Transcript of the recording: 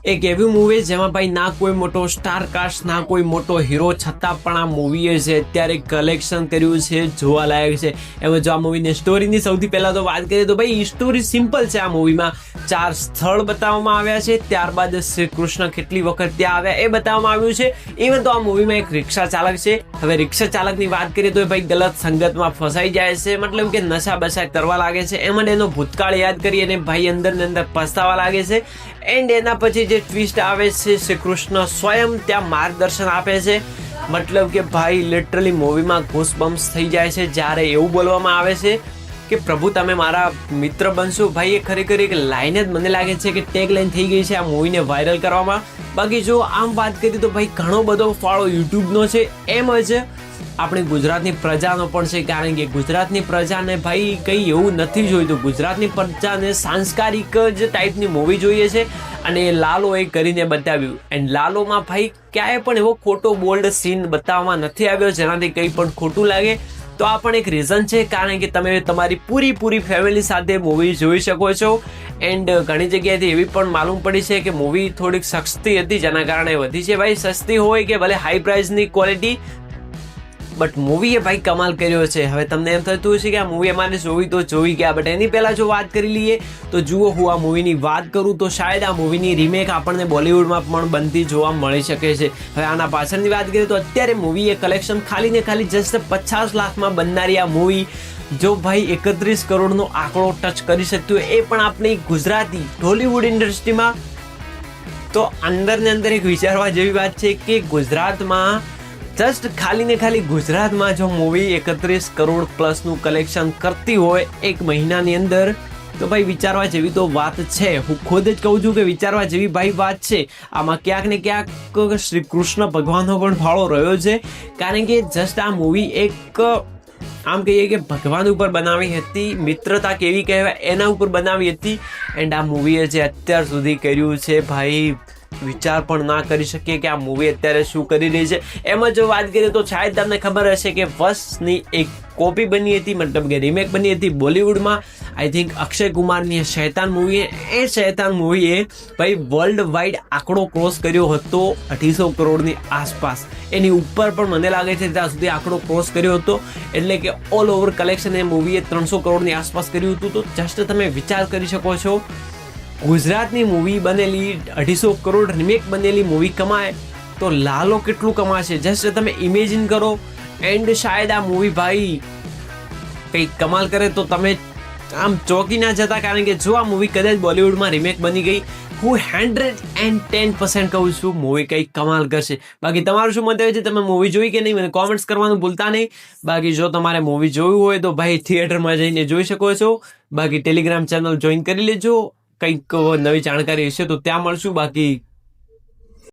એક એવી મૂવી જેમાં ભાઈ ના કોઈ મોટો સ્ટાર કાસ્ટ ના કોઈ મોટો હીરો છતાં પણ આ મૂવીએ છે અત્યારે કલેક્શન કર્યું છે, જોવાલાયક છે. એમાં જો આ મૂવીની સ્ટોરીની સૌથી પહેલાં તો વાત કરીએ તો ભાઈ સ્ટોરી સિમ્પલ છે. આ મૂવીમાં 4 સ્થળ બતાવવામાં આવ્યા છે, ત્યારબાદ શ્રી કૃષ્ણ કેટલી વખત ત્યાં આવ્યા એ બતાવવામાં આવ્યું છે. ઇવન તો આ મૂવીમાં એક રિક્ષા ચાલક છે. હવે રિક્ષા ચાલકની વાત કરીએ તો ભાઈ ગલત સંગતમાં ફસાઈ જાય છે, મતલબ કે નશા બશા કરવા લાગે છે. એમાં એનો ભૂતકાળ યાદ કરી અને ભાઈ અંદર ને અંદર પસ્તાવા લાગે છે. એન્ડ એના પછી જે ટ્વિસ્ટ આવે છે, શ્રી કૃષ્ણ સ્વયં ત્યાં માર્ગદર્શન આપે છે. મતલબ કે ભાઈ લિટરલી મૂવીમાં ગૂસબમ્સ થઈ જાય છે જ્યારે એવું બોલવામાં આવે છે કે પ્રભુ તમે મારા મિત્ર બનશો. ભાઈ એ ખરેખર એક લાઈન જ મને લાગે છે કે ટેગ લાઈન થઈ ગઈ છે આ મૂવીને વાયરલ કરવામાં. બાકી જો આમ વાત કરીએ તો ભાઈ ઘણો બધો ફાળો યુટ્યુબનો છે, એમ જ આપણી ગુજરાતની પ્રજાનો પણ છે. કારણ કે ગુજરાતની પ્રજાને ભાઈ કંઈ એવું નથી જોઈતું. ગુજરાતની પ્રજાને સાંસ્કારિક જ ટાઈપની મૂવી જોઈએ છે અને લાલો એ કરીને બતાવ્યું. એન્ડ લાલોમાં ભાઈ ક્યાંય પણ એવો ખોટો બોલ્ડ સીન બતાવવામાં નથી આવ્યો જેનાથી કંઈ પણ ખોટું લાગે. તો આ પણ એક રીઝન છે, કારણ કે તમે તમારી પૂરી ફેમિલી સાથે મૂવી જોઈ શકો છો. એન્ડ ઘણી જગ્યાએથી એવી પણ માલુમ પડી છે કે મૂવી થોડીક સસ્તી હતી જેના કારણે વધી છે. ભાઈ સસ્તી હોય કે ભલે હાઈ પ્રાઇસની ક્વોલિટી, બટ મૂવીએ ભાઈ કમાલ કર્યો છે. હવે તમને એમ થતું હશે કે આ મૂવી અમારે જોવી તો જોઈ ગયા, બટ એની પહેલાં જો વાત કરી લઈએ તો જુઓ હું આ મૂવીની વાત કરું તો શાયદ આ મૂવીની રીમેક આપણને બોલિવૂડમાં પણ બનતી જોવા મળી શકે છે. હવે આના પાછળની વાત કરીએ તો અત્યારે મૂવીએ કલેક્શન ખાલી ને ખાલી જસ્ટ 50 લાખમાં બનનારી આ મૂવી જો ભાઈ 31 કરોડનો આંકડો ટચ કરી શકતું હોય, એ પણ આપણી ગુજરાતી ઢોલિવૂડ ઇન્ડસ્ટ્રીમાં, તો અંદર ને અંદર એક વિચારવા જેવી વાત છે કે ગુજરાતમાં જસ્ટ ખાલી ને ખાલી ગુજરાતમાં જો મૂવી 31 કરોડ પ્લસનું કલેક્શન કરતી હોય એક મહિનાની અંદર, તો ભાઈ વિચારવા જેવી તો વાત છે. હું ખુદ જ કહું છું કે વિચારવા જેવી ભાઈ વાત છે. આમાં ક્યાંક ને ક્યાંક શ્રી કૃષ્ણ ભગવાનનો પણ ફાળો રહ્યો છે, કારણ કે જસ્ટ આ મૂવી એક આમ કહીએ કે ભગવાન ઉપર બનાવી હતી, મિત્રતા કેવી કહેવાય એના ઉપર બનાવી હતી. એન્ડ આ મૂવીએ જે અત્યાર સુધી કર્યું છે ભાઈ વિચાર પણ ના કરી શકીએ કે આ મૂવી અત્યારે શું કરી રહી છે. એમાં જો વાત કરીએ તો શાયદ તમને ખબર હશે કે વશની એક કોપી બની હતી, મતલબ કે રીમેક બની હતી બોલિવૂડમાં. આઈ થિંક અક્ષય કુમારની શૈતાન મૂવી, એ શૈતાન મૂવીએ ભાઈ વર્લ્ડ વાઇડ આંકડો ક્રોસ કર્યો હતો 250 કરોડની આસપાસ. એની ઉપર પણ મને લાગે છે ત્યાં સુધી આંકડો ક્રોસ કર્યો હતો. એટલે કે ઓલ ઓવર કલેક્શન એ મૂવીએ 300 કરોડની આસપાસ કર્યું હતું. તો જસ્ટ તમે વિચાર કરી શકો છો ગુજરાતની મૂવી બનેલી 250 કરોડ રીમેક બનેલી મૂવી કમાય તો લાલો કેટલું કમાશે જસ્ટ તમે ઇમેજિન કરો. એન્ડ શાયદ આ મૂવી ભાઈ કંઈક કમાલ કરે તો તમે આમ ચોંકી ના જતા, કારણ કે જો આ મૂવી કદાચ બોલિવૂડમાં રીમેક બની ગઈ, હું 110% કહું છું મૂવી કંઈક કમાલ કરશે. બાકી તમારું શું મંતવ્ય છે, તમે મૂવી જોઈ કે નહીં, મને કોમેન્ટ્સ કરવાનું ભૂલતા નહીં. બાકી જો તમારે મૂવી જોયું હોય તો ભાઈ થિયેટરમાં જઈને જોઈ શકો છો. બાકી ટેલિગ્રામ ચેનલ જોઈન કરી લેજો, કંઈક નવી જાણકારી હશે તો ત્યાં મળશું. બાકી